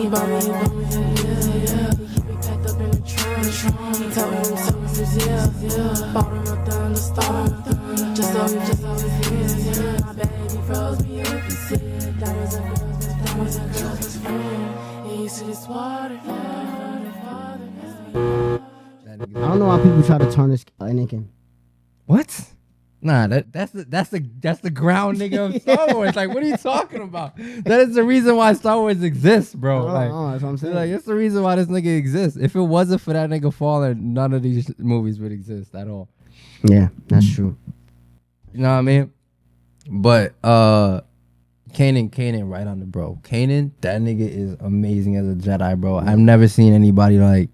He bought me, yeah. He keep it packed up in the trunk. He told me them services, yeah. Bought him up down the store. Just so his yeah. My baby froze me up, he said. Diamonds and girls, best friend. He used to this water, I don't know why people try to turn this Anakin. What? Nah, that's the ground nigga of Star Wars. Like, what are you talking about? That is the reason why Star Wars exists, bro. Like, that's what I'm saying. Like, it's the reason why this nigga exists. If it wasn't for that nigga falling, none of these movies would exist at all. Yeah, that's true. You know what I mean? But Kanan, right on the bro. Kanan, that nigga is amazing as a Jedi, bro. I've never seen anybody like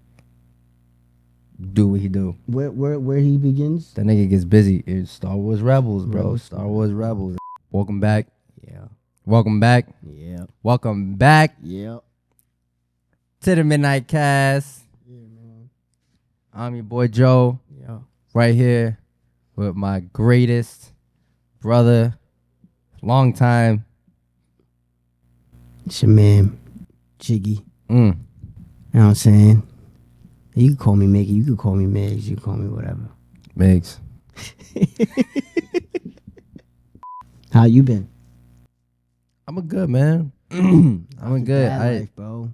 do what he do. Where he begins? That nigga gets busy. It's Star Wars Rebels, bro. Star Wars Rebels. Welcome back. Yeah. Welcome back. Yeah. Welcome back. Yeah. To the Midnight Cast. Yeah, man. I'm your boy Joe. Yeah. Right here with my greatest brother, long time. It's your man, Jiggy. Mm. You know what I'm saying? You can call me Mickey. You can call me Migs. You can call me whatever. Migs. How you been? I'm a good man. I'm a good. Life, bro.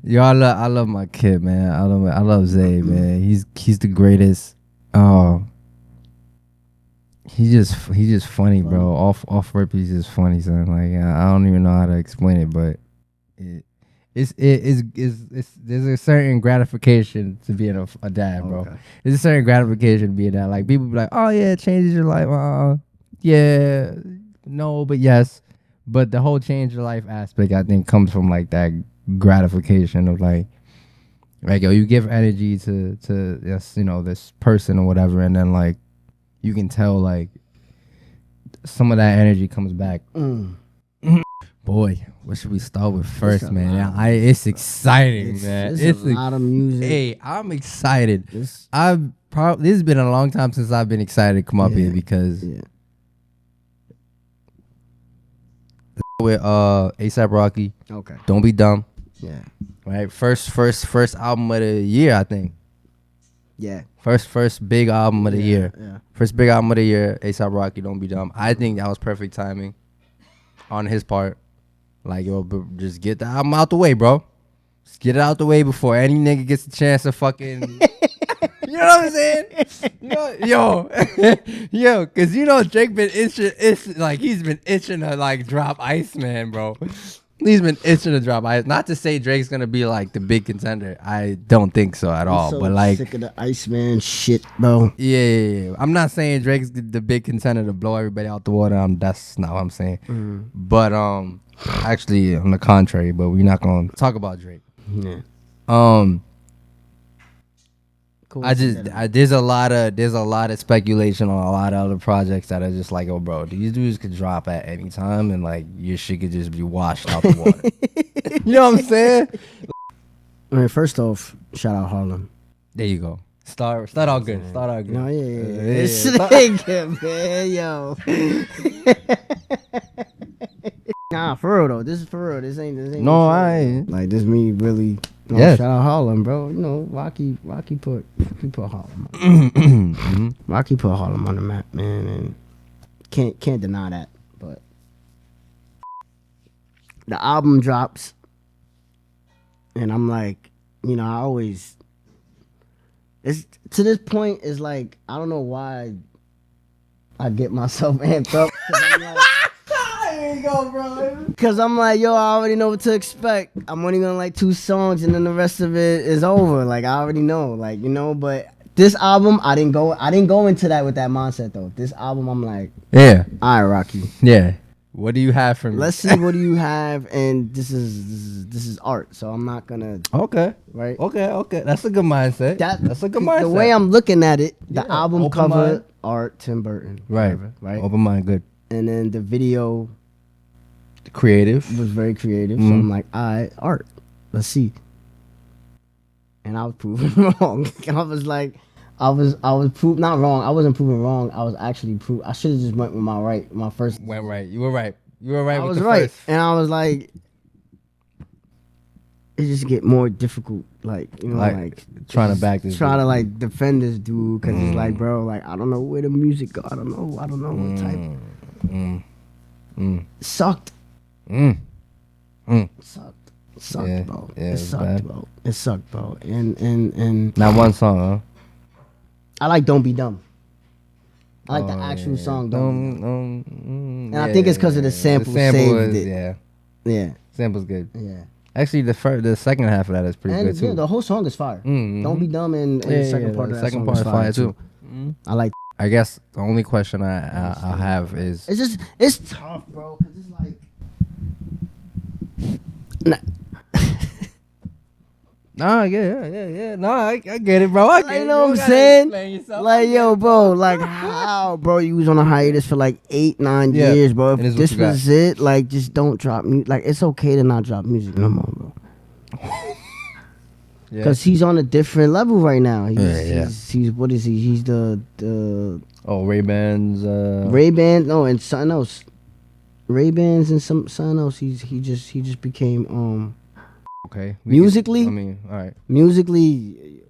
Yo, I love my kid, man. I love Zay, man. He's the greatest. He's just funny, bro. Off rip, he's just funny, son. Like, I don't even know how to explain it, but it's there's a certain gratification to being a dad, bro. Okay. There's a certain gratification to being that. Like, people be like, oh yeah, it changes your life. Yeah, no, but yes. But the whole change your life aspect, I think, comes from like that gratification of like yo, you give energy to this, this person or whatever, and then like you can tell like some of that energy comes back. Boy, what should we start with first, man? It's exciting, man. It's a lot of music. Hey, I'm excited. This has been a long time since I've been excited to come up here because with ASAP Rocky. Okay. Don't Be Dumb. Yeah. Right. First album of the year, I think. Yeah. First big album of the year. Yeah. First big album of the year, ASAP Rocky, Don't Be Dumb. I think that was perfect timing on his part. Like, yo, just get the album out the way, bro. Just get it out the way before any nigga gets a chance to fucking... You know what I'm saying? Yo, cause Drake been itching. He's been itching to like drop Iceman, bro. He's been itching to drop Ice. Not to say Drake's gonna be like the big contender. I don't think so at all. So but like, sick of the Iceman shit, bro. Yeah. I'm not saying Drake's the big contender to blow everybody out the water. That's not what I'm saying. But actually, on the contrary. But we're not gonna talk about Drake. Yeah. Cool. There's a lot of speculation on a lot of other projects that are just like, oh, bro, these dudes could drop at any time and like your shit could just be washed out the water. You know what I'm saying? All right, first off, shout out Harlem. There you go. Start out good. No, yeah. This nigga, man, yo. Nah, for real though. This is for real. This ain't. No, I ain't. Like this me really. No, yes. Shout out Harlem, bro. You know, Rocky put Harlem on. Rocky put Harlem on the map, man, and can't deny that. But the album drops, and I'm like, I always. It's to this point. It's like I don't know why I get myself amped up. There you go, bro. Because I'm like, yo, I already know what to expect. I'm only gonna like 2 songs, and then the rest of it is over. Like I already know, But this album, I didn't go into that with that mindset though. This album, I'm like, yeah, all right, Rocky. Yeah. What do you have for me? Let's see what do you have, and this is art. So I'm not gonna. Okay. Right. Okay. That's a good mindset. That's a good mindset. The way I'm looking at it, the album open cover, mind. art, Tim Burton. Right. Whatever, right. Open mind, good. And then the video. Creative. Was very creative. So I'm like, all right, art. Let's see. And I was proven wrong. I was like, I was proved not wrong. I wasn't proven wrong. I was actually proved. I should have just went with my first. Went right. You were right. You were right. I with was the right. first. And I was like, it just get more difficult. Like, you know, like trying to just back this trying to dude. like defend this trying to like defend this dude because it's like, bro, like I don't know where the music go. I don't know what type. Sucked. Sucked, Yeah, bro. yeah, It it's sucked, bad. bro. It sucked, bro. And Not one song, huh? I like Don't Be Dumb. I like the Oh, actual yeah. song Don't Be Dumb. And I yeah, think it's because yeah, of the yeah. sample, sample saved is, it. Yeah, Yeah, sample's good. yeah. Actually, the second half of that is pretty And good too. yeah, the whole song is fire. Don't Be Dumb and the second part of that second song part is fire too. I like. I guess the only question I have is It's tough, bro. Cause it's like. Nah, nah, yeah. Nah, I get it, bro. I get you know what I'm saying? Like, yo, bro, like how, bro, you was on a hiatus for like 8-9 Yeah, years, bro. and If it's what this you got. was it, like, just don't drop music. Like, it's okay to not drop music no more, bro. Yeah. Cause he's on a different level right now. Yeah. He's what is he? He's the Ray-Bans. Ray-Bans. No, and something else. Ray-Bans and something else. He just became Okay. Musically? I mean, all right. musically.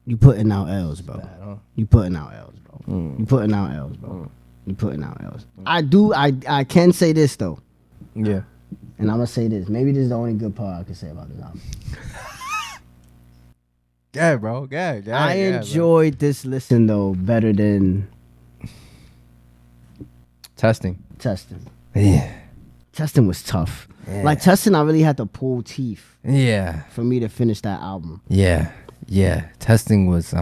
You putting out L's, bro. Bad, huh? You putting out L's, bro. You putting out L's, bro. You putting out L's. I can say this though, Yeah. and I'm gonna say this. Maybe this is the only good part I can say about this album. Yeah, bro. Yeah. I enjoyed this listen though better than testing. testing. Yeah. Testing was tough. Yeah. Like testing, I really had to pull teeth Yeah. for me to finish that album. Yeah. Testing was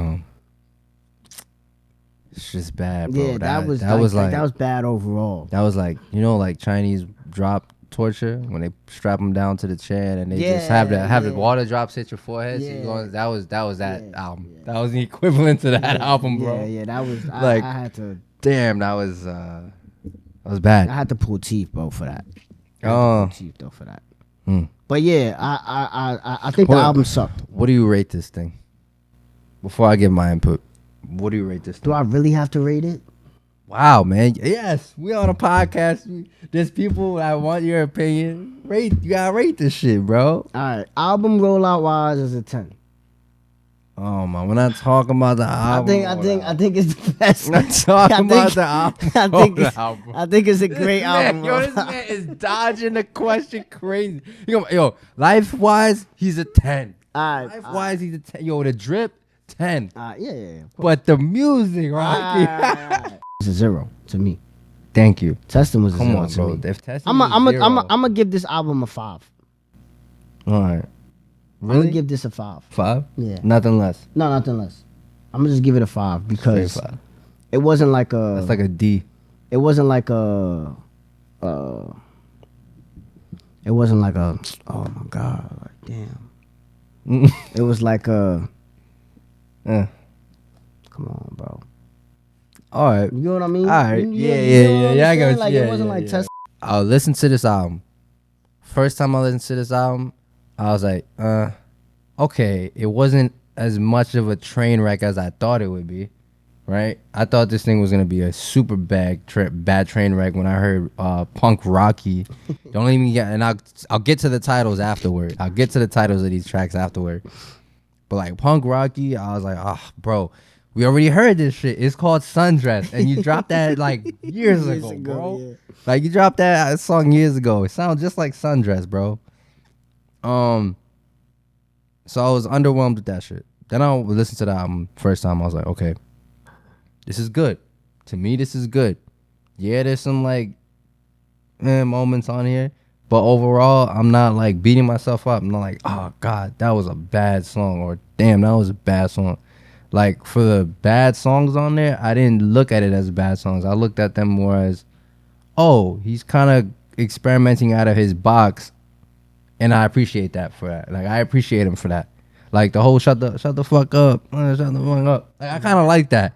it's just bad, bro. Yeah, that was bad overall. that was like, you know, like Chinese drop torture when they strap them down to the chair and they just have the water drops hit your forehead. So Yeah. you're going, that was that Yeah, album. yeah. That was the equivalent to that album, bro. Yeah, that was Like, I had to Damn, that was bad. I had to pull teeth, bro, for that. I had to Oh. pull teeth though for that. Mm. But yeah, I think Well, the album sucked. What do you rate this thing? Before I give my input, what do you rate this thing? Do I really have to rate it? Wow, man. Yes, we on a podcast. There's people that want your opinion. You gotta rate this shit, bro. All right, album rollout wise is a 10. Oh man, we're not talking about the album. I think it's the best. We're not talking about the album. I think it's a great album. Yo, this man is dodging the question crazy. Yo, life wise, he's a 10. All right, Life wise, he's a 10. Yo, the drip, 10. yeah. But the music, right? It's a 0 to me. Thank you. Testing was a Come 0 on, to bro. me. If testing I'm is zero- gonna give this album a 5. All right. I'm Really? gonna give this a 5. 5? Yeah. Nothing less. No, nothing less. I'm gonna just give it a 5 because Straight 5. it wasn't like a. That's like a D. It wasn't like a. It wasn't like a. Oh my god! Like, damn. It was like a. Yeah. Come on, bro. All right. You know what I mean? All right. You know what Yeah. I'm I got saying? you. Like Yeah, it wasn't yeah, like yeah. test. I'll listen to this album. First time I listened to this album, I was like, okay, it wasn't as much of a train wreck as I thought it would be, right? I thought this thing was gonna be a super bad train wreck when I heard Punk Rocky. Don't even get, and I'll get to the titles afterward. I'll get to the titles of these tracks afterward. But like Punk Rocky, I was like, oh, bro, we already heard this shit. It's called Sundress, and you dropped that like years ago, bro. Yeah. Like you dropped that song years ago. It sounds just like Sundress, bro. So I was underwhelmed with that shit. Then I listened to the album first time. I was like, okay, this is good. To me, this is good. Yeah, there's some like moments on here, but overall, I'm not like beating myself up. I'm not like, oh god, that was a bad song, or damn, that was a bad song. Like for the bad songs on there, I didn't look at it as bad songs. I looked at them more as, oh, he's kind of experimenting out of his box, and I appreciate that for that. Like I appreciate him for that. Like the whole shut the fuck up, shut the fuck up. Like I kind of like that.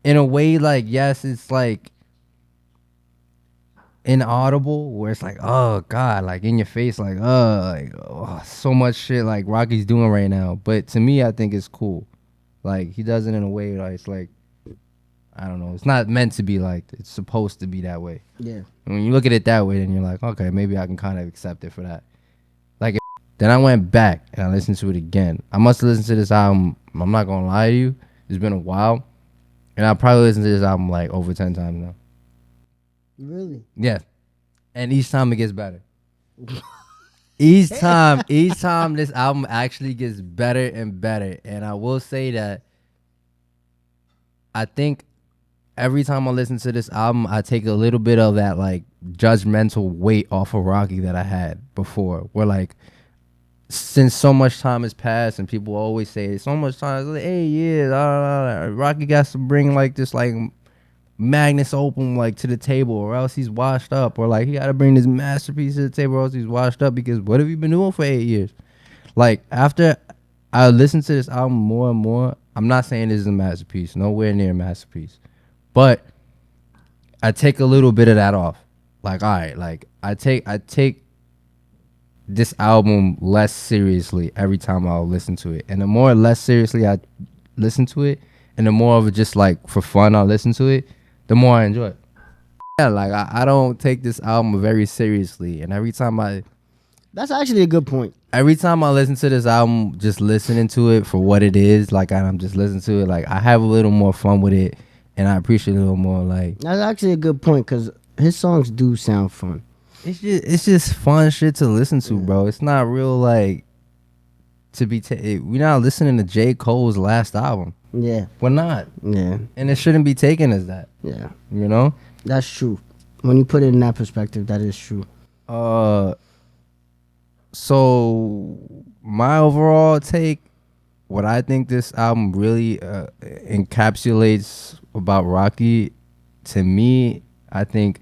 In a way, like yes, it's like inaudible, where it's like, oh god, like in your face, like so much shit like Rocky's doing right now. But to me, I think it's cool. Like he does it in a way like it's like, I don't know, it's not meant to be like, it's supposed to be that way. Yeah. And when you look at it that way, then you're like, okay, maybe I can kind of accept it for that. Like Then I went back and I listened to it again. I must have listened to this album, I'm not gonna lie to you, it's been a while. And I probably listened to this album like over 10 times now. Really? Yeah. And each time it gets better. each time this album actually gets better and better. And I will say that I think every time I listen to this album, I take a little bit of that like judgmental weight off of Rocky that I had before. Where like, since so much time has passed and people always say so much time, it's like 8 years, Rocky got to bring like this like magnus opum like to the table, or else he's washed up, or like he got to bring this masterpiece to the table, or else he's washed up, because what have you been doing for 8 years? Like, after I listen to this album more and more, I'm not saying this is a masterpiece, nowhere near a masterpiece, but I take a little bit of that off. Like, all right, like I take this album less seriously every time I'll listen to it. And the more less seriously I listen to it, and the more of it just like for fun I listen to it, the more I enjoy it. Yeah, like I don't take this album very seriously. And That's actually a good point. every time I listen to this album, just listening to it for what it is, like I'm just listening to it, like I have a little more fun with it, and I appreciate it a little more. Like, That's actually a good point, because his songs do sound fun. it's just fun shit to listen to, bro. It's not real like to be. We're not listening to J. Cole's last album. Yeah. We're not, Yeah. and it shouldn't be taken as that. Yeah. You know. That's true. When you put it in that perspective, that is true. So my overall take, what I think this album really encapsulates about Rocky, to me, I think.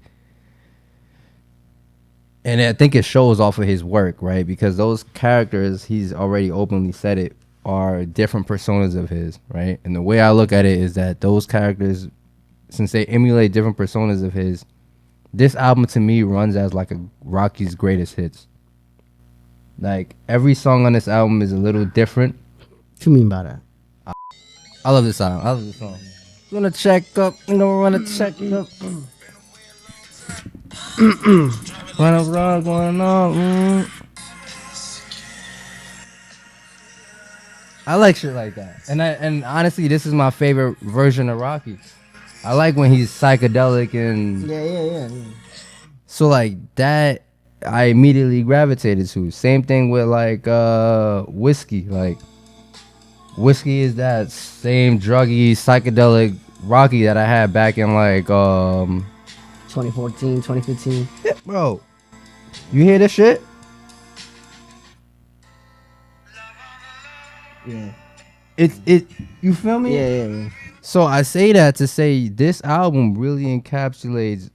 And I think it shows off of his work, right? Because those characters, he's already openly said it, are different personas of his, right? And the way I look at it is that those characters, since they emulate different personas of his, this album to me runs as like a Rocky's greatest hits. Like, every song on this album is a little different. What you mean by that? I love this album. I love this song. Gonna check up, we're gonna check up. What's going on? I like shit like that, and honestly, this is my favorite version of Rocky. I like when he's psychedelic and Yeah. so like that. I immediately gravitated to. Same thing with like whiskey. Like, whiskey is that same druggy psychedelic Rocky that I had back in like 2014, 2015. Yeah, bro, you hear this shit? Yeah. It you feel me? Yeah. So I say that to say this album really encapsulates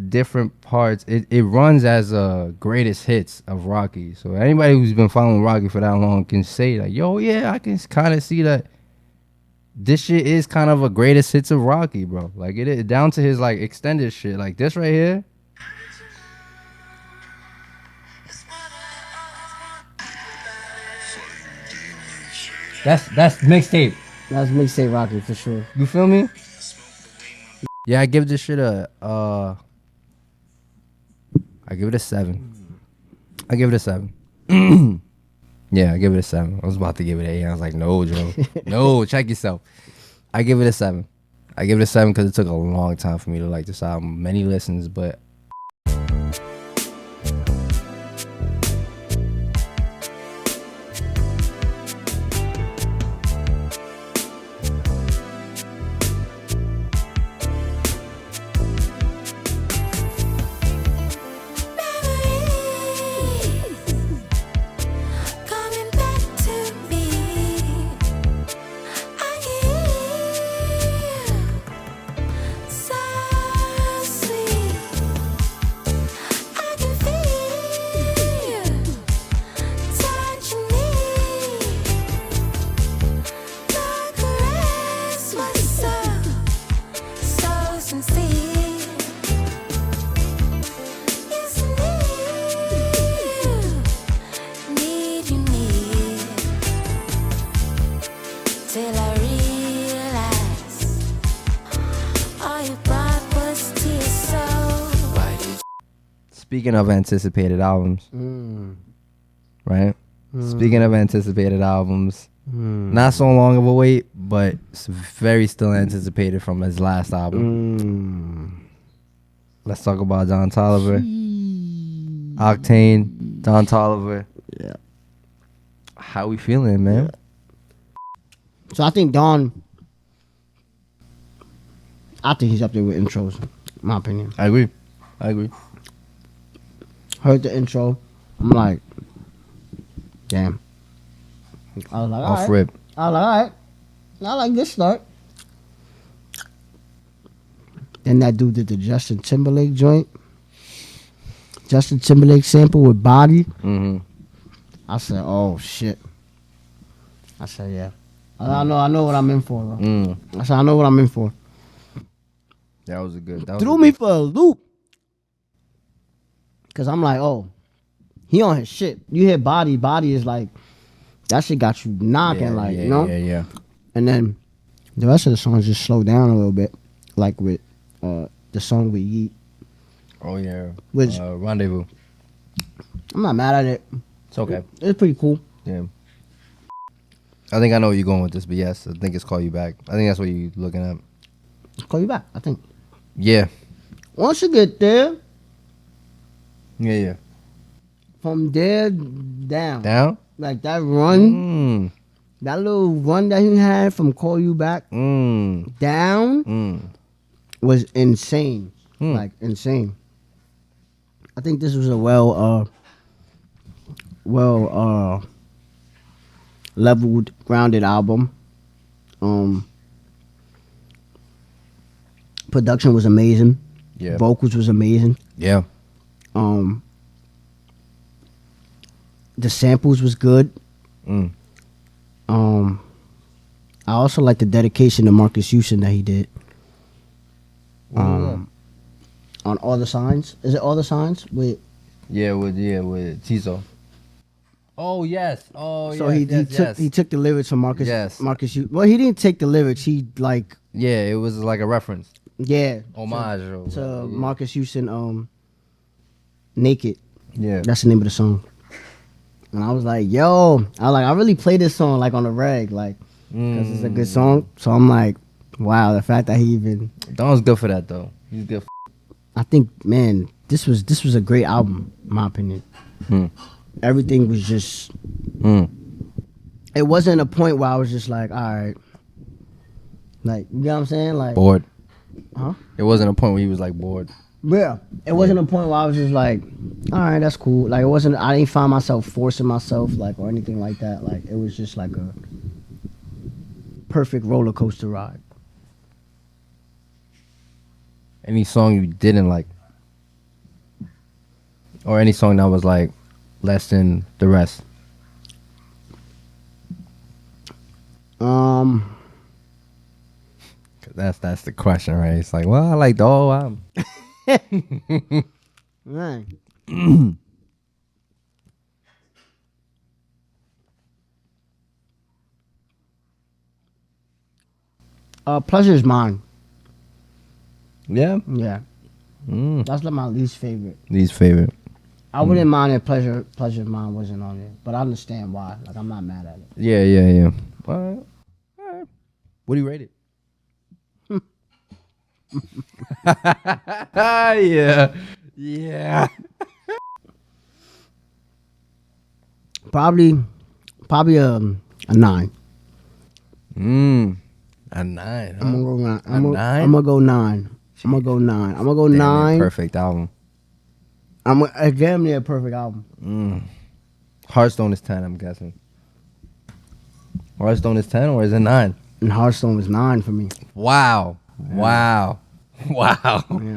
different parts. It runs as greatest hits of Rocky. So anybody who's been following Rocky for that long can say like, yo, yeah, I can kind of see that this shit is kind of a greatest hits of Rocky, bro. Like, it is down to his like extended shit, like this right here. That's mixtape. That's mixtape Rocky for sure. You feel me? Yeah, I give this shit a I give it a 7. I give it a 7. Yeah, I give it a 7. I was about to give it an 8. I was like, no, Joe. No, check yourself. I give it a 7. I give it a 7 because it took a long time for me to like this album. Many listens, but speaking of anticipated albums, right? Speaking of anticipated albums, not so long of a wait, but it's very still anticipated from his last album. Let's talk about Don Toliver. Octane, Don Toliver. Yeah. How we feeling, man? So I think he's up there with intros, in my opinion. I agree. Heard the intro. I'm like, damn. I was like, all Off right. rip. I was like, all right. I like this start. Then that dude did the Justin Timberlake joint. Justin Timberlake sample with Body. Mm-hmm. I said, oh shit. I said, yeah. I know what I'm in for, bro. I said, I know what I'm in for. That was a good. Threw me for a loop. Cause I'm like, oh, he on his shit. You hear Body. Body is like, that shit got you knocking, you know? Yeah. And then the rest of the songs just slow down a little bit. Like with the song with Yeet. Oh, yeah. Which, Rendezvous. I'm not mad at it. It's okay. It's pretty cool. Yeah. I think I know where you're going with this, but yes, I think it's Call You Back. I think that's what you're looking at. Call You Back, I think. Yeah. Once you get there, Yeah. from there down. Down? Like that run, that little run that he had from Call You Back down was insane. Like, insane. I think this was a well leveled, grounded album. Production was amazing. Yeah. Vocals was amazing. Yeah. The samples was good. I also like the dedication to Marcus Houston that he did. On All the Signs. Is it All the Signs? With Tizo. Oh yes. Oh so yes. he took the lyrics from Marcus. Yes. Marcus Houston. Well, he didn't take the lyrics. He like it was like a reference. Homage to Marcus Houston. Naked. Yeah. That's the name of the song. And I was like, I really play this song like on the reg, like, because it's a good song. So I'm like, wow, the fact that he even. Don's good for that though. He's good. I think, man, this was a great album, in my opinion. Everything was just. It wasn't a point where I was just like, all right, like, you know what I'm saying, like Bored. Huh? It wasn't a point where he was like bored. Yeah, it wasn't a point where I was just like, all right, that's cool. Like, it wasn't. I didn't find myself forcing myself, like, or anything like that. Like, it was just like a perfect roller coaster ride. Any song you didn't like, or any song that was like less than the rest? That's the question, right? It's like, well, I like the whole album. Right. Pleasure is mine. Yeah. Yeah. That's like my least favorite. Least favorite. I wouldn't mind if Pleasure is Mine wasn't on there, but I understand why. Like, I'm not mad at it. Yeah. All right. What do you rate it? Yeah. Probably a 9. A 9. Huh? I'm gonna go 9. I'm gonna go 9. I'm gonna go 9. Perfect album. I'm a damn near perfect album. Hearthstone is 10, I'm guessing. Hearthstone is 10 or is it 9? And Hearthstone was 9 for me. Wow. Yeah,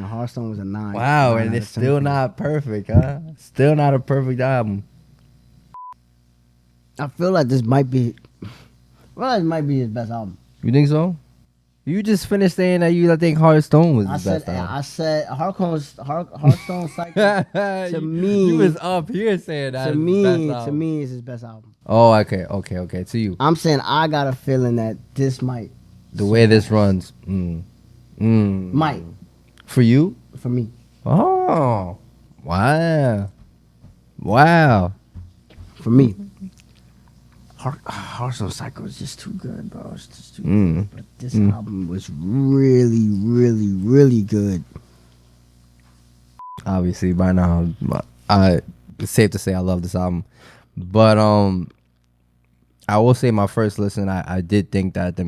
Hearthstone was a 9. Wow, 9 and out it's of 10 still for me. not perfect, huh? Still not a perfect album. I feel like this might be. Well, it might be his best album. You think so? You just finished saying that you think Hearthstone was his best album. I said Hearthstone Cycle to me. You was up here saying that. To me, is his best album. Oh, okay. To you. I'm saying I got a feeling that this might. The way this runs. Might. For you? For me. Oh. Wow. For me. Hearts on Cycle is just too good, bro. It's just too good. But this album was really, really, really good. Obviously, by now, it's safe to say I love this album. But I will say my first listen, I did think that the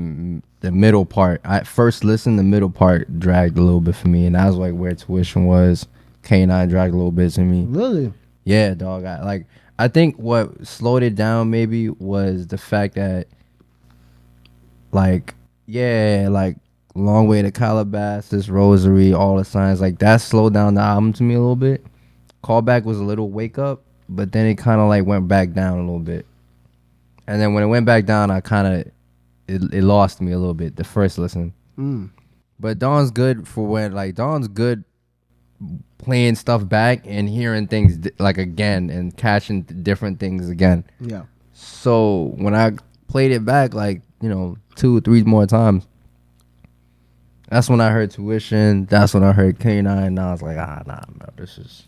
middle part, the middle part dragged a little bit for me, and that was like where Tuition was. K9 dragged a little bit to me. Really? Yeah, dog. I think what slowed it down maybe was the fact that, like, Long Way to Calabasas, Rosary, All the Signs, like that slowed down the album to me a little bit. Callback was a little wake up, but then it kind of like went back down a little bit. And then when it went back down, I kind of, it lost me a little bit, the first listen. But Dawn's good for when, like, Dawn's good playing stuff back and hearing things like again and catching different things again. Yeah. So when I played it back, like, 2 3 more times, that's when I heard Tuition. That's when I heard K9. And I was like, nah, bro, this is.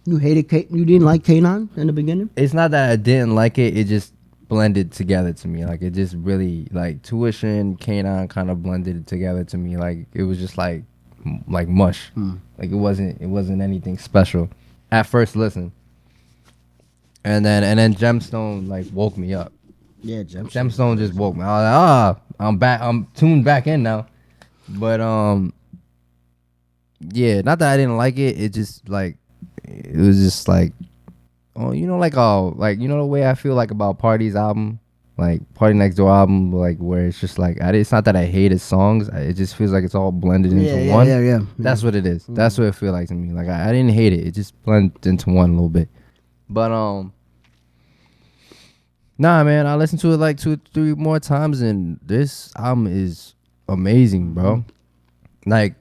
You didn't like K9 in the beginning? It's not that I didn't like it. It just blended together to me. Like, it just really, like, Tuition, K9 kind of blended together to me. Like, it was just like mush. Like, it wasn't anything special at first listen. And then Gemstone like woke me up. Yeah, Gemstone just woke me. I was like, I'm back. I'm tuned back in now. But yeah, not that I didn't like it. It just like it was just like, oh, the way I feel like about Party's album, like Party Next Door album, like where it's just like it's not that I hated songs. It just feels like it's all blended into one. Yeah. That's what it is. That's what it feels like to me. Like I didn't hate it. It just blended into one a little bit. But nah, man, I listened to it like 2 3 more times, and this album is amazing, bro. Like,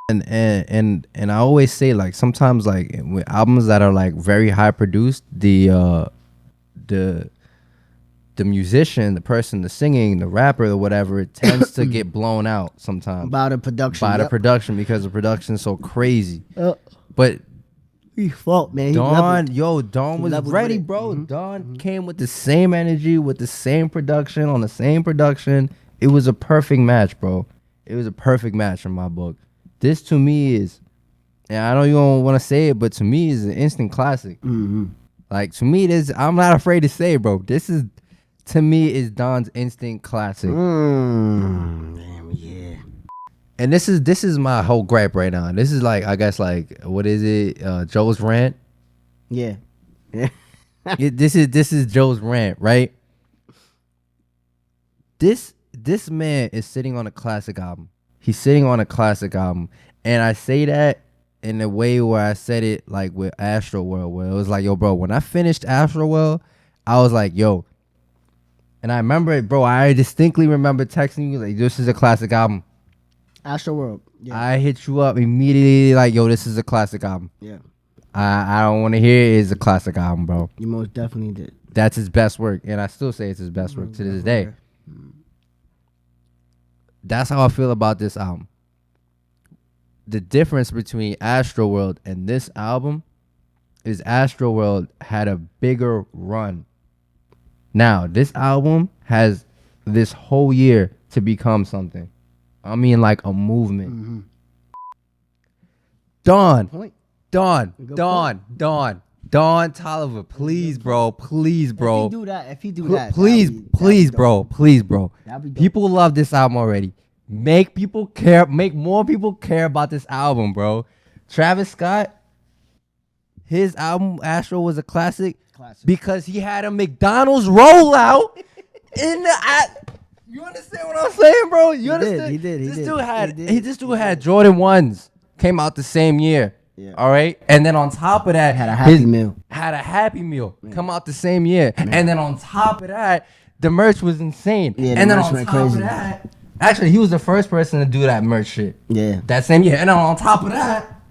and I always say, like, sometimes like with albums that are like very high produced, the musician, the person, the singing, the rapper, or whatever, it tends to get blown out sometimes By the production. because the production's so crazy. But he fought, man. Dawn was ready, bro. Dawn came with the same energy, with the same production, on the same production. It was a perfect match, bro. It was a perfect match in my book. This to me is, and I know you don't want to say it, but to me is an instant classic. Like, to me, I'm not afraid to say, bro. This is, to me, is Dawn's instant classic. Damn, yeah. And this is my whole gripe right now. This is like, I guess, like, what is it? Joe's rant. Yeah. This is Joe's rant, right? This man is sitting on a classic album. He's sitting on a classic album. And I say that in a way where I said it like with Astroworld, where it was like, yo, bro, when I finished Astroworld, I was like, yo. And I remember it, bro. I distinctly remember texting you like, this is a classic album. Astroworld. Yeah. I hit you up immediately like, yo, this is a classic album. Yeah. I don't want to hear it's a classic album, bro. You most definitely did. That's his best work. And I still say it's his best work to this day. That's how I feel about this album. The difference between Astroworld and this album is Astroworld had a bigger run. Now, this album has this whole year to become something. I mean, like a movement. Dawn, Toliver, please, bro. If he do that, Please, bro. People love this album already. Make more people care about this album, bro. Travis Scott, his album Astro was a classic because he had a McDonald's rollout in the. You understand what I'm saying, bro? You understand? He did. This dude had Jordan 1s. Came out the same year. Yeah. All right. And then on top of that, Had a Happy Meal. Yeah. Come out the same year. Yeah. And then on top of that, the merch was insane. Yeah, and then merch on went top crazy. of that, actually, he was the first person to do that merch shit. Yeah. That same year. And then on top of that,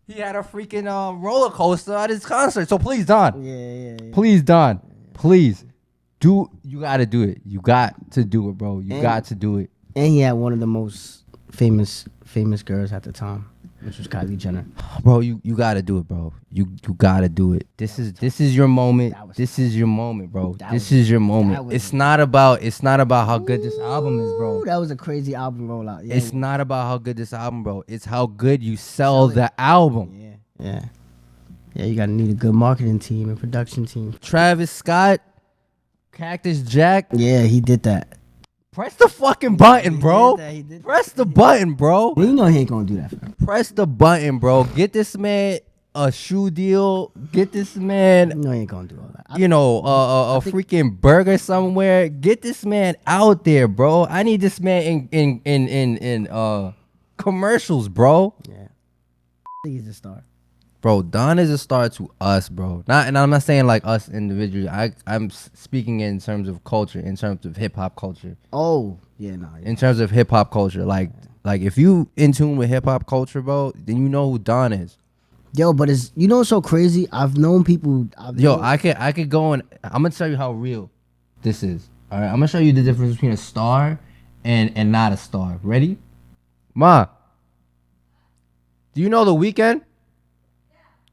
he had a freaking roller coaster at his concert. So please, Don. Yeah. Please, Don. Please. You got to do it. You got to do it, bro. You got to do it. And he had one of the most famous girls at the time. which was Kylie Jenner. Bro, you gotta do it, bro. You gotta do it. This is your moment. This is your moment, bro. This is your moment. It's not about how good this album is, bro. Ooh, that was a crazy album rollout. Yeah, It's not about how good this album, bro. It's how good you sell the album. yeah. You gotta need a good marketing team and production team. Travis Scott, Cactus Jack. Yeah, he did that. Press the fucking button, bro. He did that. Press the button, bro. Well, you know he ain't gonna do that for him. Press the button, bro. Get this man a shoe deal. Get this man, You know he ain't gonna do all that. a freaking burger somewhere. Get this man out there, bro. I need this man in commercials, bro. Yeah. I think he's a star. Bro, Don is a star to us, bro. And I'm not saying like us individually. I'm speaking in terms of culture, in terms of hip hop culture. Oh, yeah, no. Yeah. In terms of hip hop culture, like if you in tune with hip hop culture, bro, then you know who Don is. Yo, but it's what's so crazy? I've known people. I could go and I'm gonna tell you how real this is. All right, I'm gonna show you the difference between a star and not a star. Ready? Ma, do you know The Weeknd?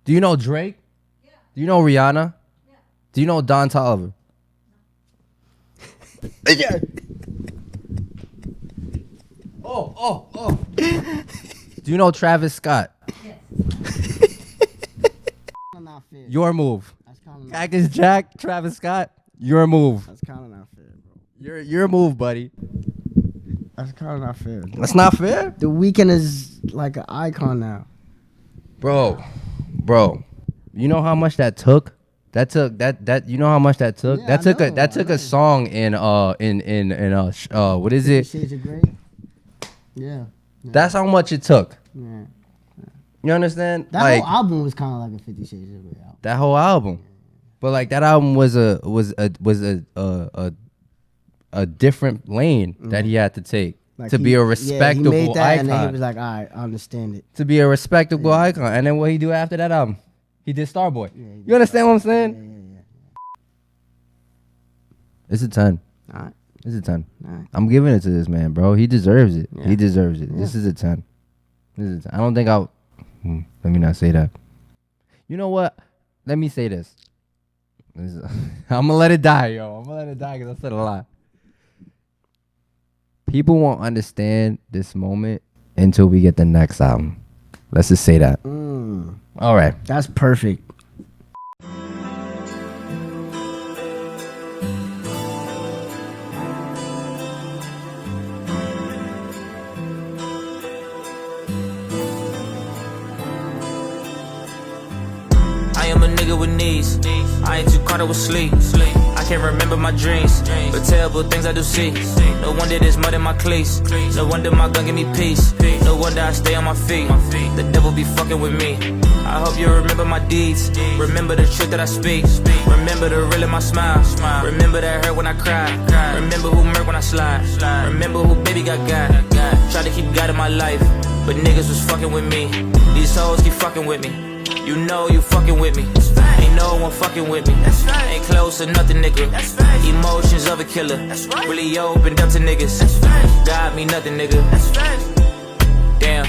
Do you know Drake? Yeah. Do you know Rihanna? Yeah. Do you know Don Toliver? Yeah. Oh. Do you know Travis Scott? Yes. Your move. Cactus Jack, Travis Scott, your move. That's kind of not fair, bro. Your move, buddy. That's kind of not fair. That's not fair? The Weeknd is like an icon now. Bro, you know how much that took? You know how much that took? Yeah, that took a song in what is it? Shades of Grey. Yeah. That's how much it took. Yeah. You understand? That like, whole album was kind of like a 50 Shades of Grey album. That whole album. But like that album was a different lane that he had to take. Like to be a respectable he made that icon. And then he was like, all right, I understand it. To be a respectable icon. And then what he do after that album? He did Starboy. You understand what I'm saying? Yeah. It's a 10. All right. It's a 10. All right. I'm giving it to this man, bro. He deserves it. Yeah. He deserves it. Yeah. This is a 10. I don't think I'll... Let me not say that. You know what? Let me say this. I'm going to let it die, yo. I'm going to let it die because I said a lot. People won't understand this moment until we get the next album. Let's just say that. All right. That's perfect. I am a nigga with knees. I ain't too caught up with sleep. I can't remember my dreams, but terrible things I do see. No wonder there's mud in my cleats. No wonder my gun give me peace. No wonder I stay on my feet. The devil be fucking with me. I hope you remember my deeds. Remember the truth that I speak. Remember the real in my smile. Remember that hurt when I cry. Remember who murked when I slide. Remember who baby got. Tried to keep God in my life, but niggas was fucking with me. These hoes keep fucking with me. You know you fucking with me. Ain't no one fucking with me. Ain't close to nothing, nigga. Emotions of a killer. Really opened up to niggas. God me nothing, nigga. Damn.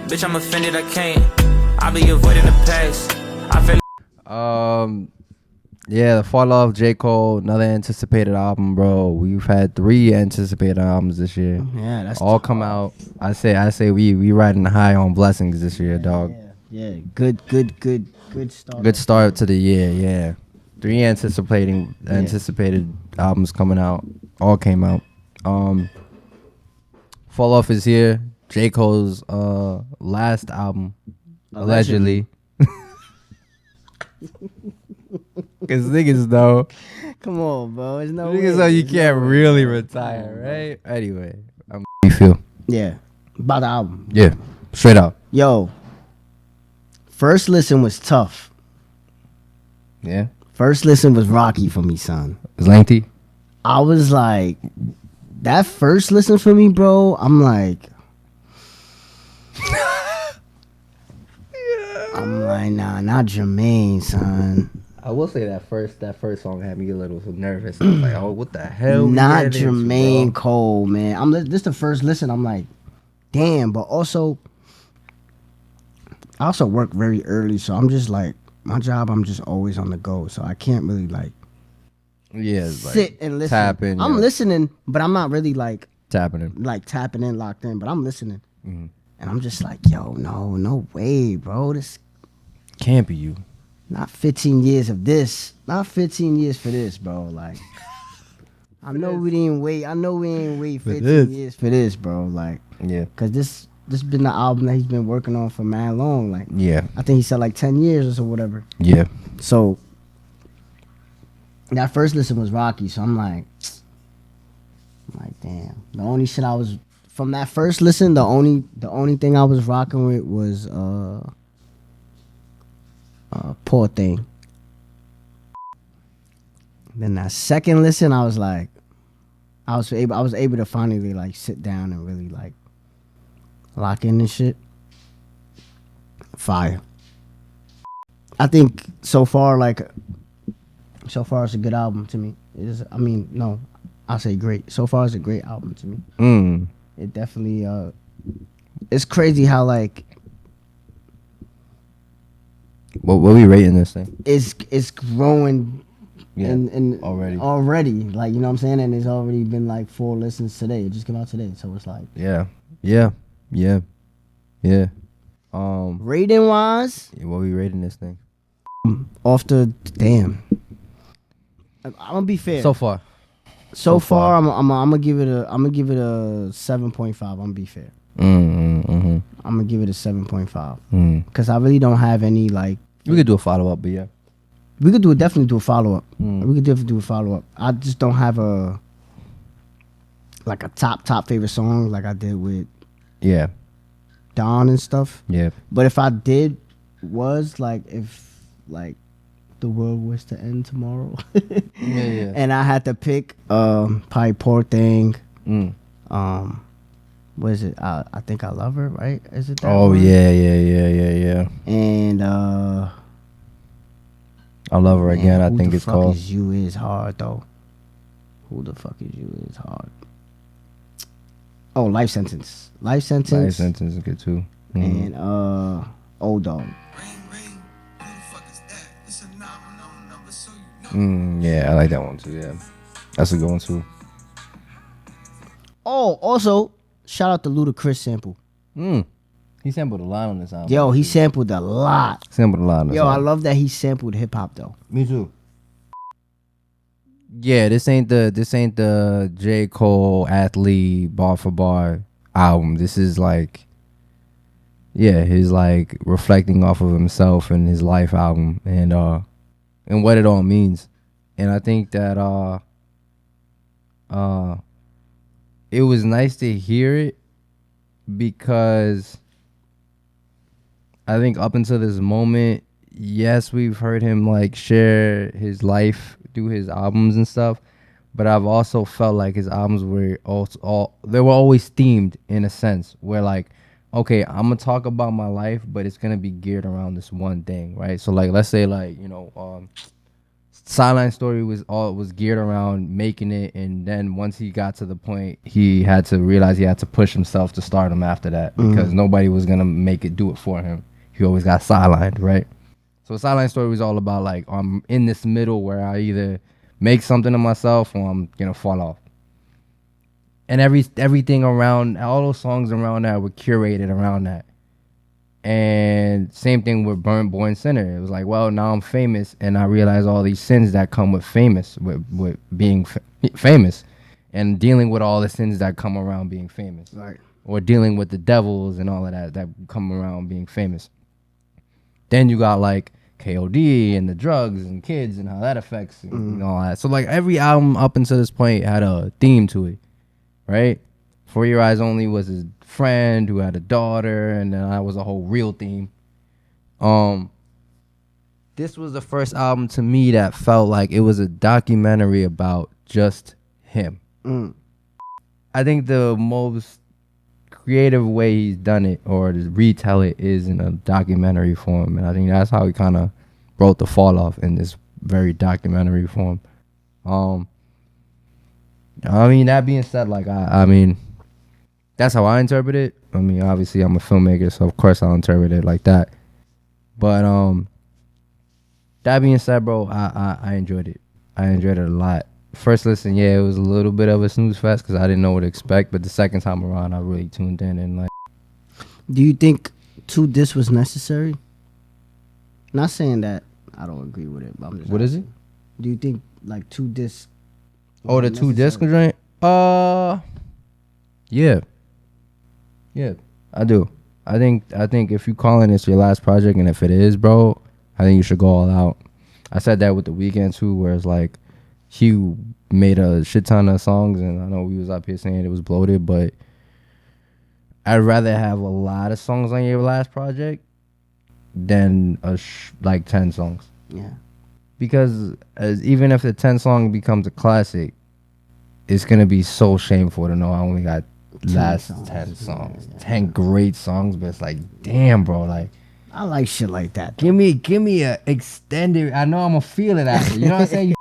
Bitch, I'm offended, I can't. I be avoiding the past. I feel yeah, the fall off J.Cole, another anticipated album, bro. We've had 3 anticipated albums this year. Yeah, that's all come out. I say we riding high on blessings this year, dog. Yeah, good start. Good start to the year, yeah. 3 anticipated albums coming out. All came out. Fall Off is here. J. Cole's last album, allegedly. Cause niggas know. Come on, bro. There's no niggas way. know you can't really retire, right? Anyway, you feel? Yeah, about the album. Yeah, straight up. Yo, first listen was tough. Yeah. First listen was rocky for me, son. It's lengthy. I was like, that first listen for me, bro. I'm like, nah, not Jermaine, son. I will say that first song had me a little nervous. I was like, oh, what the hell? Not Jermaine Cole, man. This the first listen. I'm like, damn. But also, I also work very early, so I'm just like my job. I'm just always on the go, so I can't really like sit and listen. Tap in. I'm listening, but I'm not really like tapping in. like tapping in, locked in. But I'm listening, and I'm just like, yo, no way, bro. This can't be you. Not 15 years of this. Not 15 years for this, bro. Like, I know we didn't wait. I know we ain't wait 15 years for this, bro. Like, yeah, cause this been the album that he's been working on for mad long. Like, yeah, I think he said like 10 years or so, whatever. Yeah. So that first listen was rocky. So I'm like, damn. The only shit I was from that first listen, the only thing I was rocking with was Poor Thing. Then that second listen, I was like, I was able to finally like sit down and really like lock in this shit. Fire. I think so far it's a good album to me. I'll say great. So far it's a great album to me. It definitely it's crazy how like what we rating this thing? It's growing. Yeah, and already, like, you know what I'm saying, and it's already been like 4 listens today. It just came out today, so it's like yeah. Rating wise, what we rating this thing? Off the damn. I'm gonna be fair. So far, I'm gonna give it a 7.5. I'm gonna be fair. I'm gonna give it a 7.5 because I really don't have any like. We could do a follow up, but yeah. We could definitely do a follow up. We could definitely do a follow up. I just don't have a top favorite song like I did with Dawn and stuff. Yeah. But if I did, was like if like the world was to end tomorrow, and I had to pick probably Poor Thing. What is it? I think I Love Her, right? Is it that one? Yeah. And I Love Her Again. I think it's called. Who the fuck is You is hard though. Who the fuck is You is hard. Oh, Life Sentence. Life Sentence is good too. And Old Dog. Yeah, I like that one too. Yeah, that's a good one too. Oh, also shout out to Ludacris sample. He sampled a lot on this album. Yo, he sampled a lot. Yo, I love that he sampled hip hop though. Me too. Yeah, this ain't the J.Cole athlete bar for bar album. This is like, his like reflecting off of himself and his life album and what it all means. And I think that it was nice to hear it because I think up until this moment, yes, we've heard him like share his life through his albums and stuff, but I've also felt like his albums were they were always themed in a sense where like, okay, I'm gonna talk about my life, but it's gonna be geared around this one thing, right? So like, let's say like, Sideline Story was geared around making it, and then once he got to the point, he had to realize he had to push himself to stardom after that because nobody was gonna do it for him. He always got sidelined, right? So Sideline Story was all about like, I'm in this middle where I either make something of myself or I'm gonna fall off. And everything around, all those songs around that were curated around that. And same thing with Burnt Boy and Sinner. It was like, well, now I'm famous, and I realize all these sins that come with with being famous, and dealing with all the sins that come around being famous, right? Or dealing with the devils and all of that come around being famous. Then you got like KOD and the drugs and kids and how that affects and all that. So like every album up until this point had a theme to it, right? For Your Eyes Only was his friend who had a daughter, and then that was a whole real theme. This was the first album to me that felt like it was a documentary about just him. I think the most creative way he's done it or to retell it is in a documentary form, and I think that's how he kind of wrote the fall off in this very documentary form. I mean, that being said, like I mean, that's how I interpret it. I mean, obviously I'm a filmmaker, so of course I'll interpret it like that. But that being said, bro, I enjoyed it. I enjoyed it a lot. First listen, yeah, it was a little bit of a snooze fest because I didn't know what to expect. But the second time around, I really tuned in and like. Do you think 2 discs was necessary? Not saying that I don't agree with it, but I'm just. What is it? Do you think like 2 discs? Oh, the 2 disc joint. Yeah, I do. I think if you calling this your last project, and if it is, bro, I think you should go all out. I said that with The Weeknd too, where it's like he made a shit ton of songs, and I know we was up here saying it was bloated, but I'd rather have a lot of songs on your last project than like 10 songs. Yeah. Because even if the 10 song becomes a classic, it's gonna be so shameful to know I only got 10 songs. Yeah. 10 great songs, but it's like, damn, bro, like I like shit like that. Give me a extended. I know I'm gonna feel it after. You know what I'm saying?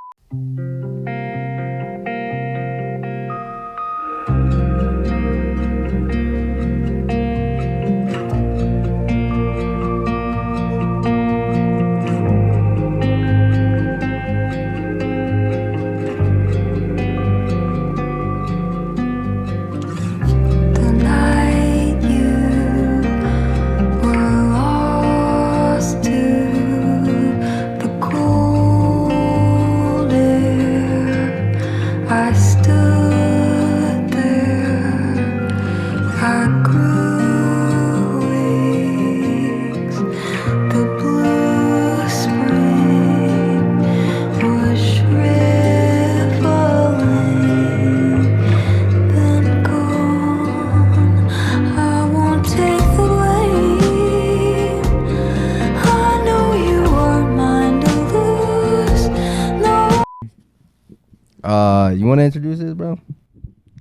You want to introduce this, bro?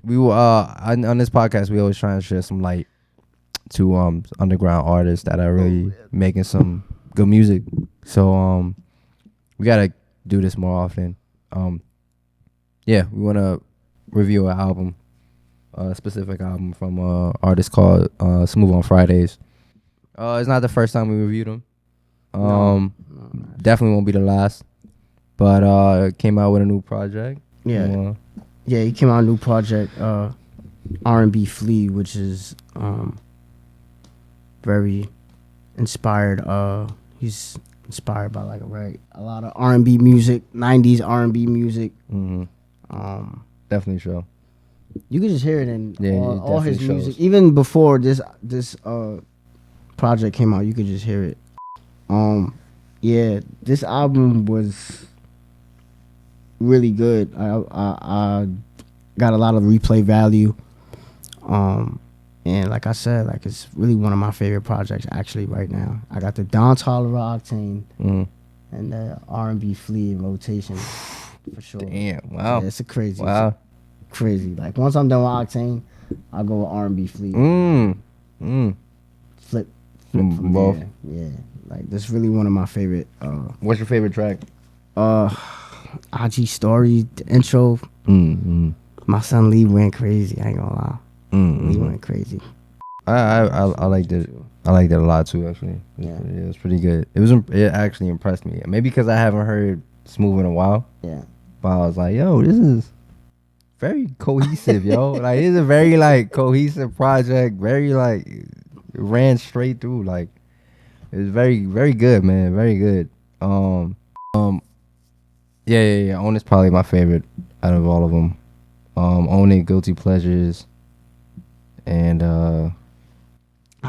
We will on this podcast we always try and share some light to underground artists that are really making some good music. So we gotta do this more often. Yeah, we want to review an album, a specific album from an artist called SmveOnFridays. It's not the first time we reviewed him. No. Definitely won't be the last. But came out with a new project. Yeah. Yeah, he came out with a new project, RNBFlee, which is very inspired. He's inspired by like a lot of R&B music, 90s R&B music. Mm-hmm. Definitely show. You can just hear it in all his shows. music. Even before this project came out, you could just hear it. Yeah, this album was really good. I got a lot of replay value. And like I said, like it's really one of my favorite projects actually right now. I got the Toliver Octane and the RNBFlee in rotation for sure. Damn, wow. Yeah, it's a crazy. Wow. Crazy. Like once I'm done with Octane, I'll go with RNBFlee. Flip from both. there. Yeah. Like that's really one of my favorite. What's your favorite track? IG Story, the intro. My son Lee went crazy. I ain't gonna lie. Lee went crazy. I liked it. I liked it a lot too. Actually, it was pretty good. It actually impressed me. Maybe because I haven't heard Smooth in a while. Yeah. But I was like, yo, this is very cohesive, yo. Like it's a very like cohesive project. Very like ran straight through. Like it was very, very good, man. Very good. Yeah. Own is probably my favorite out of all of them. Own It, Guilty Pleasures, and I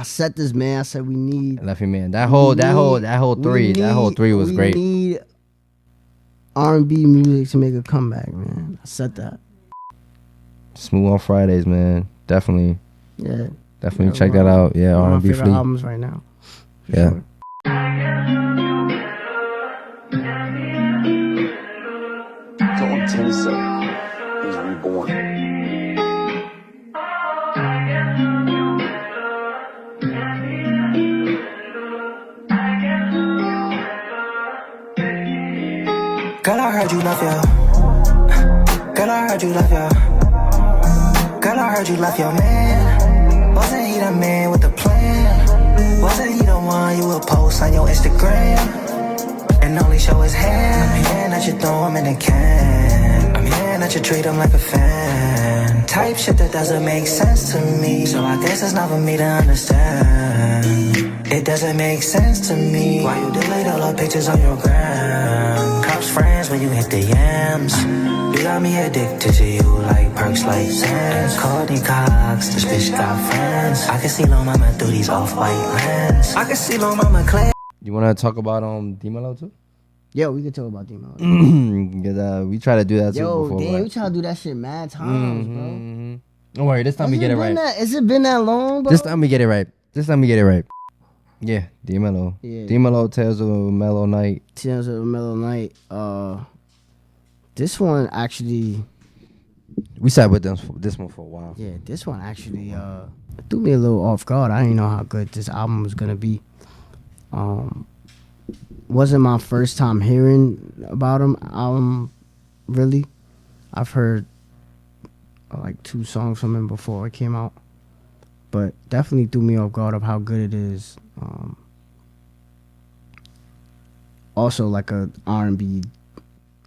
said this, man. I said we need Left Your Man. That whole three was great. We need R&B music to make a comeback, man. I said that. SmveOnFridays, man. Definitely. Yeah. Definitely check that out. Yeah, one of my RNBFlee. favorite albums right now. Yeah. Sure. He's reborn. Girl, I heard you love ya. Girl, I heard you love ya. Girl, I heard you love your man. Wasn't he the man with the plan? Wasn't he the one you will post on your Instagram and only show his hand. I'm hearing that you throw him in a can. I'm hearing that you treat him like a fan. Type shit that doesn't make sense to me, so I guess it's not for me to understand. It doesn't make sense to me why you delete all the pictures on your gram. Cops friends when you hit the yams. You got me addicted to you like perks like Zans. Courtney Cox, this bitch got friends. I can see Lil Mama through these off-white lens. I can see Lil Mama clay. You want to talk about Deemelo too? Yo, we can talk about Deemelo. Cause we try to do that too before. Damn, we try to do that shit mad times, bro. Don't worry, this time we get it right. Has it been that long, bro? This time we get it right. Yeah, Deemelo. Yeah. Deemelo, Tales of a Mellow Night. Tales of a Mellow Night. This one actually... We sat with this one for a while. Yeah, this one actually threw me a little off guard. I didn't know how good this album was gonna be. Wasn't my first time hearing about him. Really, I've heard like 2 songs from him before it came out, but definitely threw me off guard of how good it is. Also, like a R&B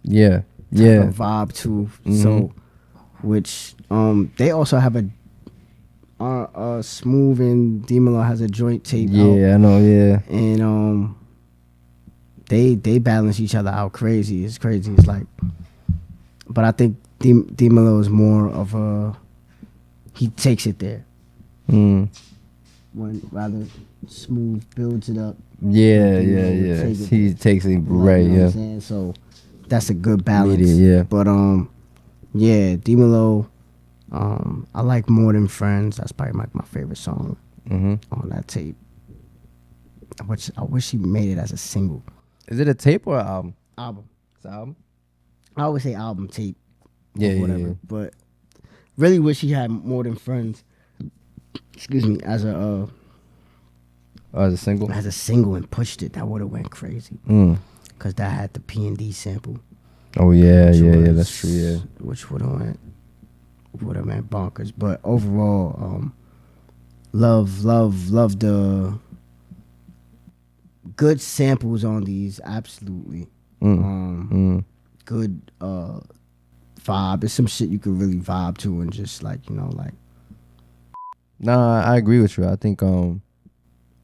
Yeah. type of vibe too. So, which they also have a Smooth and Deemelo has a joint tape out. Yeah, I know. Yeah. And they balance each other out crazy. It's crazy. It's like, but I think Deemelo is more of a, he takes it there. When rather Smooth builds it up. Yeah. He takes it right. You know Yeah. what I'm saying? So that's a good balance. Yeah. But yeah, Deemelo. I like More Than Friends. That's probably like my favorite song on that tape. Which I wish he made it as a single. Is it a tape or an album? Album. It's an album. I always say album, tape, Yeah, whatever. yeah. But really wish he had More Than Friends. Excuse me, as a As a single. and pushed it. That would have went crazy. Cause that had the P&D sample. Oh yeah, that's true. Yeah. Which would have went bonkers. But overall, love the good samples on these. Absolutely. Good vibe. It's some shit you could really vibe to and just like, like. Nah, I agree with you. I think I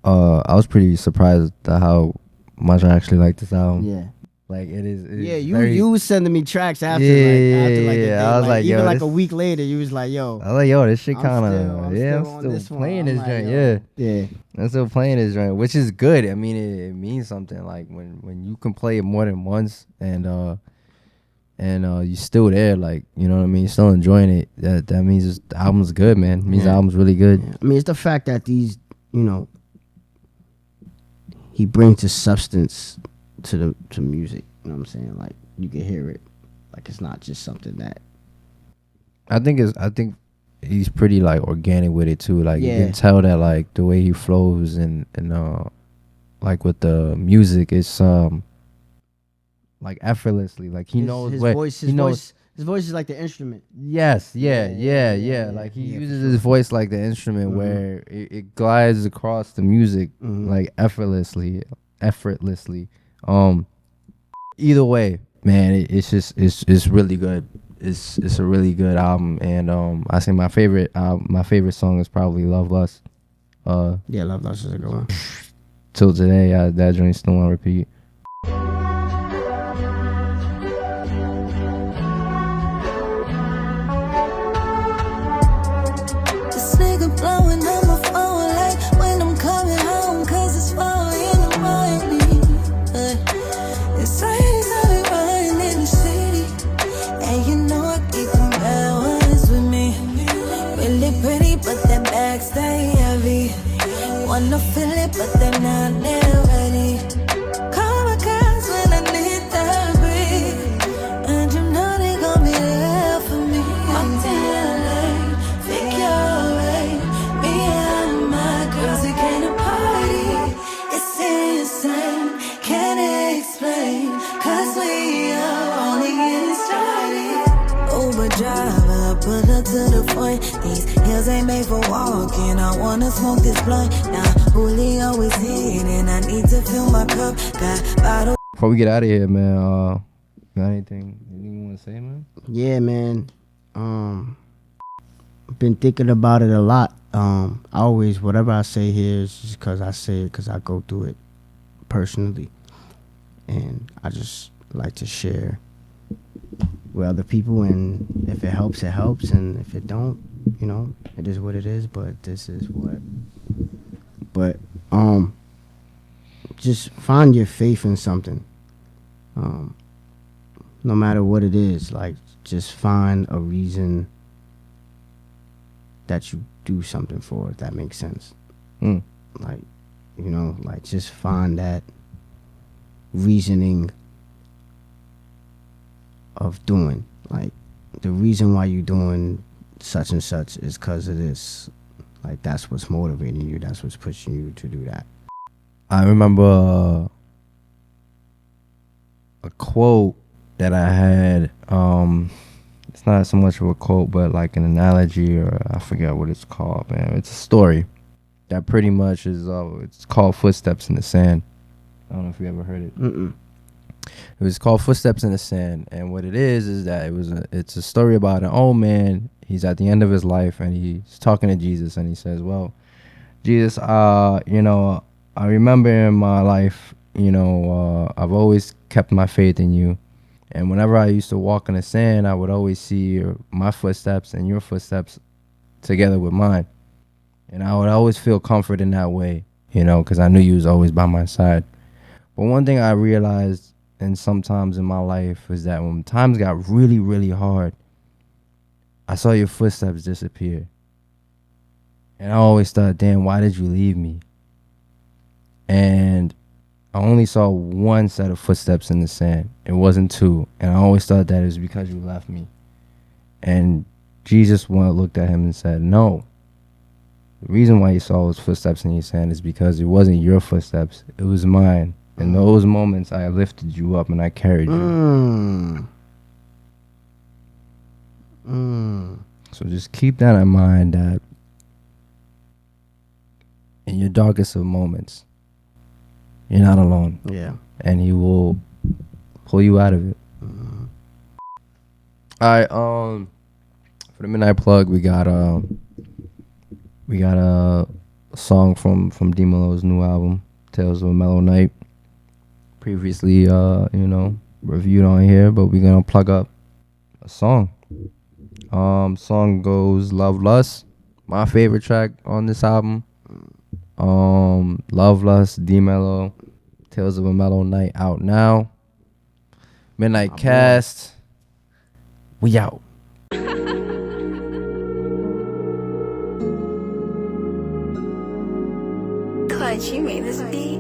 was pretty surprised at how much I actually like this album. Yeah. Like it is. Yeah, very, you was sending me tracks after, Yeah, after like a day. I was like, even yo, like this- a week later, you was like, yo. I was like, yo, this shit I'm kind of. still Yeah, on I'm this still one. playing I'm this like, joint. yo. Yeah. Yeah. I'm still playing this joint, which is good. I mean, it means something. Like when you can play it more than once, and you still there, like, you know what I mean, you're still enjoying it. That means the album's good, man. It means the album's really good. Yeah. I mean, it's the fact that these, he brings the substance to music. You know what I'm saying? Like, you can hear it. Like, it's not just something that. I think he's pretty like organic with it too. Like you Yeah. can tell that like the way he flows and like with the music, it's like effortlessly. Like he knows his what voice. he knows. His voice is like the instrument. Yes, yeah. Like he yeah, uses for his voice like the instrument, where it glides across the music like effortlessly. Either way, man, it's really good. It's a really good album, and I say my favorite song is probably LOVELUST. Yeah, LOVELUST is a good one. Till today, that joint's still on repeat. This nigga blowing on my phone like when I'm coming home, 'cause it's 4 in the morning. It's like I've been running in the city, and you know I keep them bad ones with me. Really pretty, but their bags stay heavy. Wanna feel it, but they're not there ready. Call my guys when I need that breathe, and you know they gon' be there for me. Octane, figure eight, me and my girls, we came to party. It's insane, can't explain, 'cause we are only getting started. Oh Uber driver, pull up to the point. These hills ain't made for walking. I wanna smoke this blunt. Now Julio is hitting. I need to fill my cup. Got bottle. Before we get out of here, man, got anything you want to say, man? Yeah, man. Been thinking about it a lot. I always, whatever I say here is just because I say it because I go through it personally. And I just like to share with other people. And if it helps, it helps. And if it don't, you know, it is what it is. But this is what. But just find your faith in something. No matter what it is, like, just find a reason that you do something for, if that makes sense. Like, you know, like, just find that reasoning of doing. Like, the reason why you're doing such and such is because of this. Like, that's what's motivating you. That's what's pushing you to do that. I remember a quote that I had. It's not so much of a quote, but like an analogy, or I forget what it's called, man. It's a story that pretty much is, it's called Footsteps in the Sand. I don't know if you ever heard it. It was called Footsteps in the Sand, and what it is that it's a story about an old man. He's at the end of his life, and he's talking to Jesus, and he says, well, Jesus, you know, I remember in my life, you know, I've always kept my faith in you. And whenever I used to walk in the sand, I would always see my footsteps and your footsteps together with mine. And I would always feel comfort in that way, you know, because I knew you was always by my side. But one thing I realized, and sometimes in my life, is that when times got really, really hard, I saw your footsteps disappear. And I always thought, damn, why did you leave me? And I only saw one set of footsteps in the sand. It wasn't two. And I always thought that it was because you left me. And Jesus looked at him and said, no. The reason why you saw those footsteps in your sand is because it wasn't your footsteps. It was mine. In those moments, I lifted you up and I carried you. So just keep that in mind, that in your darkest of moments, you're not alone. Yeah. And he will pull you out of it. All right, for the Midnight Plug, we got a song from Deemelo's new album, Tales of a Mellow Night. Previously, you know, reviewed on here, but we're gonna plug up a song. Song goes LOVELUST, my favorite track on this album. LOVELUST, Deemelo, Tales of a Mellow Night, out now. MiDNiGHT CaST, we out. Clutch, you made this beat.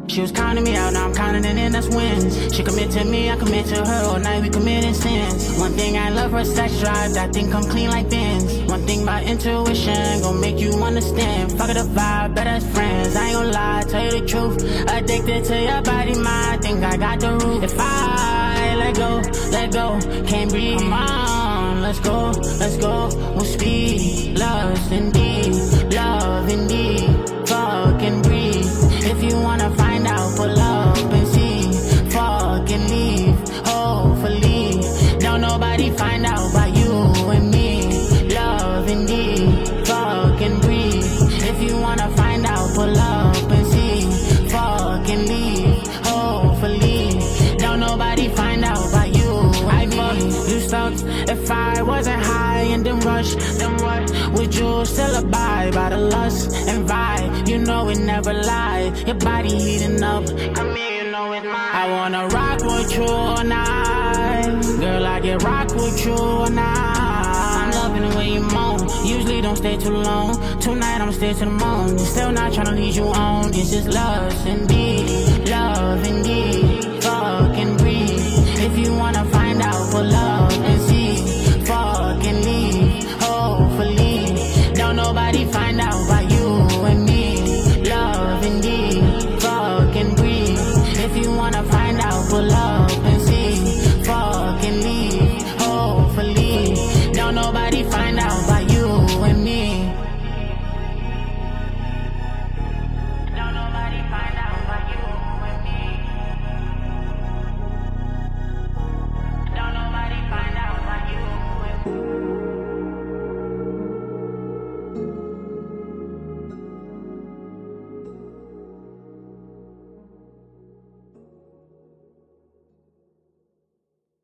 She was counting me out, now I'm counting it in, that's wins. She commit to me, I commit to her, all night we committing sins. One thing I love her sex drive, that thing come clean like bins. One thing about intuition, gon' make you understand. Fuck it, a vibe, better as friends, I ain't gon' lie, tell you the truth. Addicted to your body, I think I got the root. If I let go, can't breathe. Come on, let's go, with speed. Lust indeed, love indeed, fuck and breathe. If you wanna find out, pull up and see. Fuck and leave, hopefully. Don't nobody find out but you and me. Love indeed, fuck and breathe. If you wanna find out, pull up and see. Fuck and leave, hopefully. Don't nobody find out but you and me. You sucked. If I wasn't high and then rush, then what? Would you still abide by the lust and vibe? You know it never lied. Your body heating up. Come here, you know it's mine. I wanna rock with you all night. Girl, I get rock with you all night. I'm loving the way you moan. Usually don't stay too long. Tonight I'ma stay to the morning. Still not tryna lead you on. It's just lust indeed, love indeed. Fuck and breathe. If you wanna find out, pull up and see. Fuck and leave, hopefully. Don't nobody find out but you and me. Love indeed.